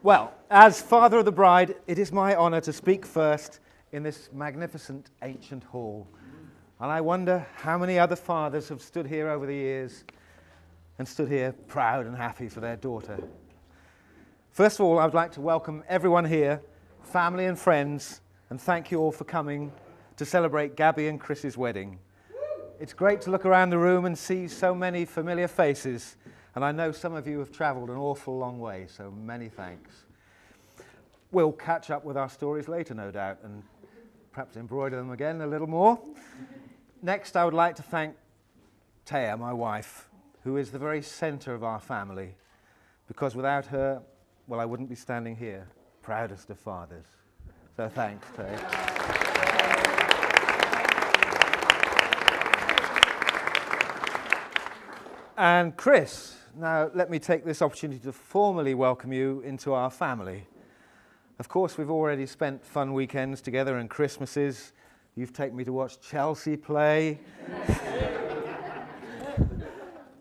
Well, as father of the bride, it is my honour to speak first in this magnificent ancient hall. And I wonder how many other fathers have stood here over the years and stood here proud and happy for their daughter. First of all, I would like to welcome everyone here, family and friends, and thank you all for coming to celebrate Gabby and Chris's wedding. It's great to look around the room and see so many familiar faces, and I know some of you have travelled an awful long way, so many thanks. We'll catch up with our stories later, no doubt, and perhaps embroider them again a little more. Next, I would like to thank Taya, my wife, who is the very centre of our family, because without her, well, I wouldn't be standing here, proudest of fathers. So thanks, Taya. And Chris, now let me take this opportunity to formally welcome you into our family. Of course, we've already spent fun weekends together and Christmases. You've taken me to watch Chelsea play.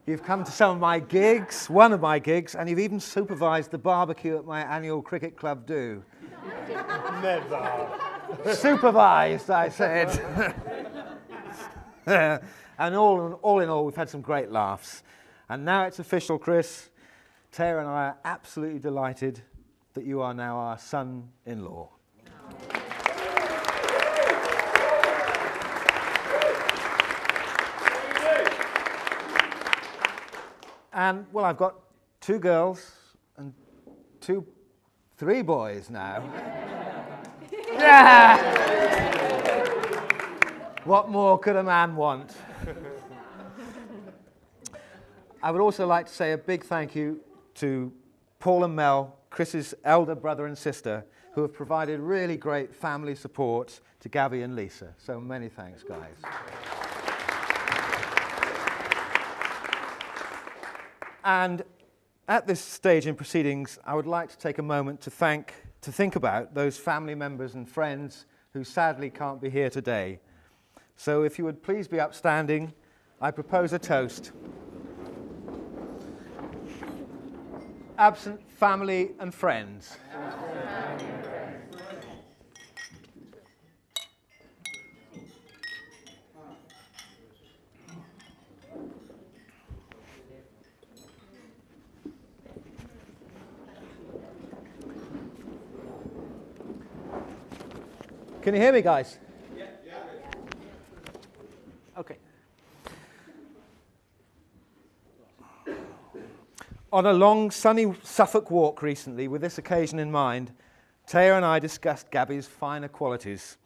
You've come to some of my gigs, one of my gigs, and you've even supervised the barbecue at my annual cricket club do. Never. Supervised, I said. And all in all, we've had some great laughs. And now it's official, Chris. Tara and I are absolutely delighted that you are now our son-in-law. And, well, I've got 2 girls and 3 boys now. Yeah! What more could a man want? I would also like to say a big thank you to Paul and Mel, Chris's elder brother and sister, who have provided really great family support to Gabby and Lisa. So many thanks, guys. And at this stage in proceedings, I would like to take a moment to think about those family members and friends who sadly can't be here today. So if you would please be upstanding, I propose a toast. Absent family and friends. Can you hear me, guys? Okay. On a long, sunny Suffolk walk recently, with this occasion in mind, Taya and I discussed Gabby's finer qualities.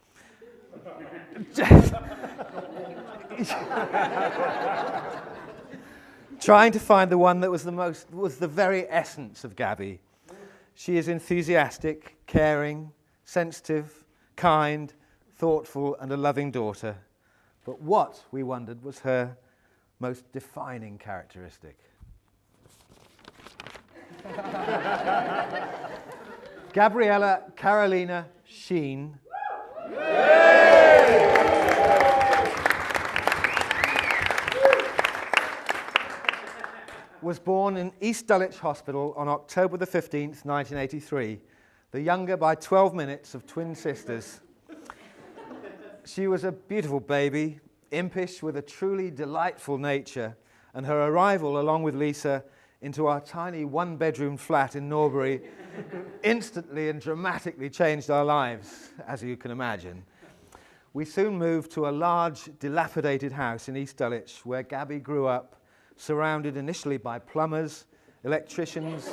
Trying to find the one that was the very essence of Gabby. She is enthusiastic, caring, sensitive, kind, thoughtful, and a loving daughter. But what, we wondered, was her most defining characteristic? Gabriella Carolina Sheen was born in East Dulwich Hospital on October the 15th, 1983, the younger by 12 minutes of twin sisters. She was a beautiful baby, impish with a truly delightful nature, and her arrival, along with Lisa, into our tiny one-bedroom flat in Norbury instantly and dramatically changed our lives, as you can imagine. We soon moved to a large, dilapidated house in East Dulwich, where Gabby grew up, surrounded initially by plumbers, electricians,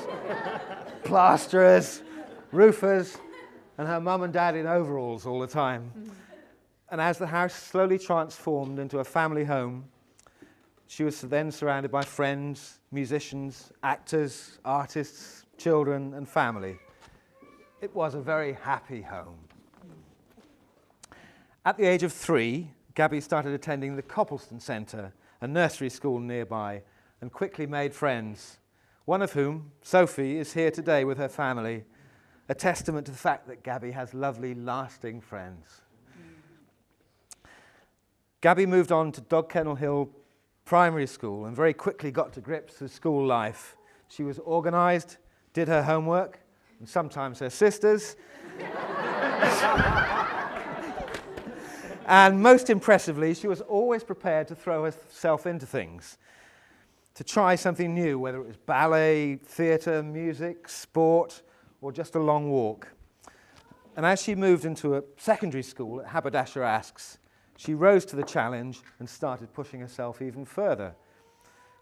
plasterers, roofers, and her mum and dad in overalls all the time. And as the house slowly transformed into a family home, she was then surrounded by friends, musicians, actors, artists, children, and family. It was a very happy home. At the age of 3, Gabby started attending the Copleston Centre, a nursery school nearby, and quickly made friends, one of whom, Sophie, is here today with her family, a testament to the fact that Gabby has lovely, lasting friends. Gabby moved on to Dog Kennel Hill Primary School and very quickly got to grips with school life. She was organised, did her homework, and sometimes her sisters. And most impressively, she was always prepared to throw herself into things, to try something new, whether it was ballet, theatre, music, sport, or just a long walk. And as she moved into a secondary school at Haberdasher Aske's, she rose to the challenge and started pushing herself even further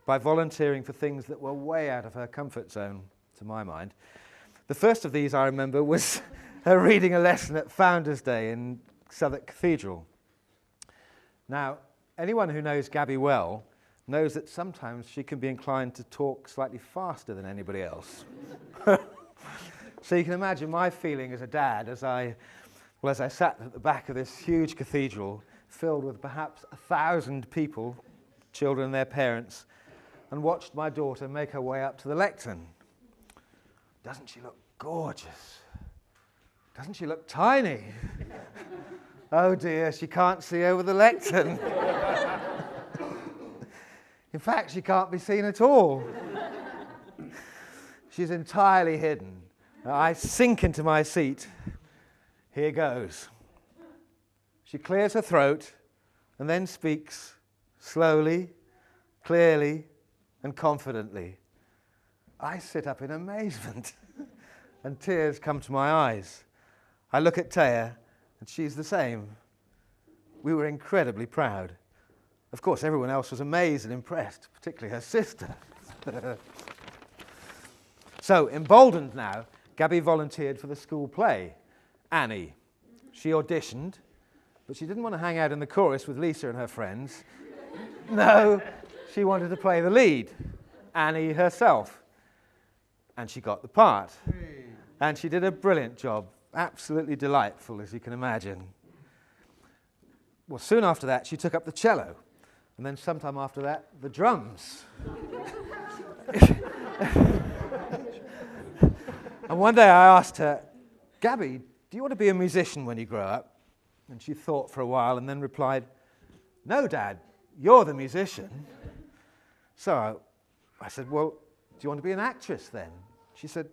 by volunteering for things that were way out of her comfort zone, to my mind. The first of these, I remember, was her reading a lesson at Founders' Day in Southwark Cathedral. Now, anyone who knows Gabby well knows that sometimes she can be inclined to talk slightly faster than anybody else. So you can imagine my feeling as a dad as I sat at the back of this huge cathedral filled with perhaps 1,000 people, children and their parents, and watched my daughter make her way up to the lectern. Doesn't she look gorgeous? Doesn't she look tiny? Oh dear, she can't see over the lectern. In fact, she can't be seen at all. She's entirely hidden. I sink into my seat. Here goes. She clears her throat and then speaks slowly, clearly, and confidently. I sit up in amazement and tears come to my eyes. I look at Taya and she's the same. We were incredibly proud. Of course, everyone else was amazed and impressed, particularly her sister. So, emboldened now, Gabby volunteered for the school play, Annie. She auditioned, but she didn't want to hang out in the chorus with Lisa and her friends. No, she wanted to play the lead, Annie herself. And she got the part. And she did a brilliant job, absolutely delightful, as you can imagine. Well, soon after that, she took up the cello. And then sometime after that, the drums. And one day I asked her, Gabby, do you want to be a musician when you grow up? And she thought for a while and then replied, no, Dad, you're the musician. So I said, well, do you want to be an actress then? She said,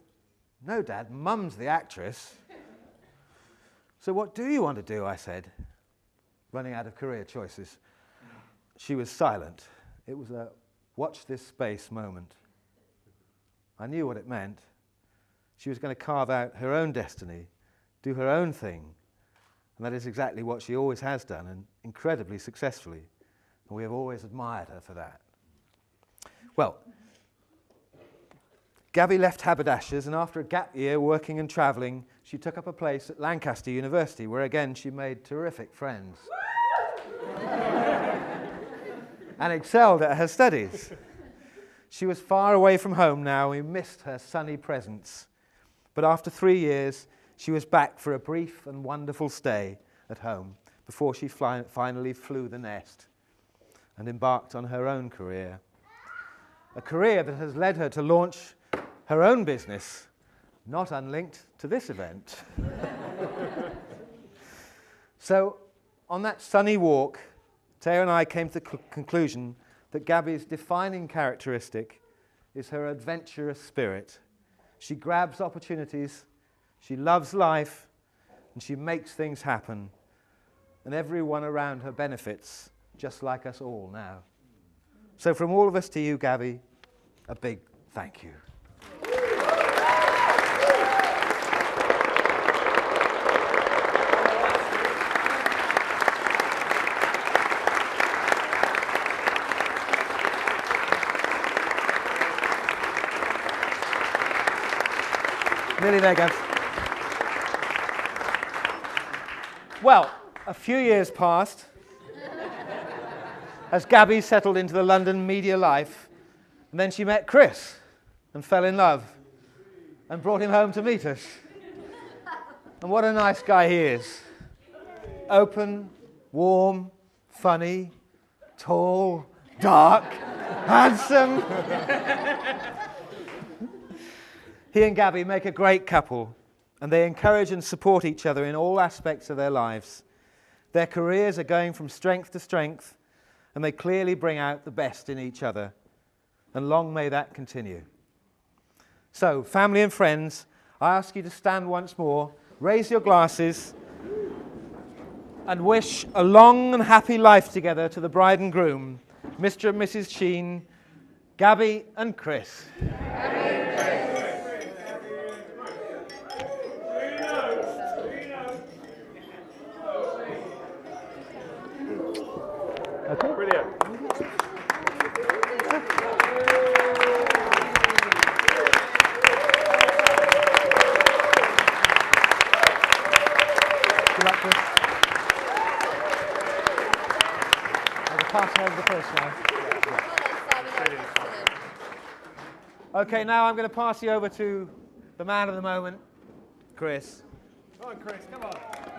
no, Dad, Mum's the actress. So what do you want to do? I said, running out of career choices. She was silent. It was a watch this space moment. I knew what it meant. She was going to carve out her own destiny, do her own thing. And that is exactly what she always has done, and incredibly successfully. And we have always admired her for that. Well, Gabby left Haberdashers, and after a gap year working and travelling, she took up a place at Lancaster University, where again she made terrific friends. And excelled at her studies. She was far away from home now. We missed her sunny presence. But after 3 years, she was back for a brief and wonderful stay at home before she finally flew the nest and embarked on her own career. A career that has led her to launch her own business, not unlinked to this event. So, on that sunny walk, Taya and I came to the conclusion that Gabby's defining characteristic is her adventurous spirit. She grabs opportunities, she loves life, and she makes things happen. And everyone around her benefits, just like us all now. So from all of us to you, Gabby, a big thank you. Nearly there, Gabs. Well, a few years passed as Gabby settled into the London media life, and then she met Chris and fell in love and brought him home to meet us. And what a nice guy he is. Open, warm, funny, tall, dark, handsome. He and Gabby make a great couple, and they encourage and support each other in all aspects of their lives. Their careers are going from strength to strength, and they clearly bring out the best in each other. And long may that continue. So, family and friends, I ask you to stand once more, raise your glasses, and wish a long and happy life together to the bride and groom, Mr. and Mrs. Sheen, Gabby and Chris. Okay. Brilliant. Good luck, Chris. I'll pass over the first now. Okay, now I'm going to pass you over to the man of the moment, Chris. Come on, Chris, come on.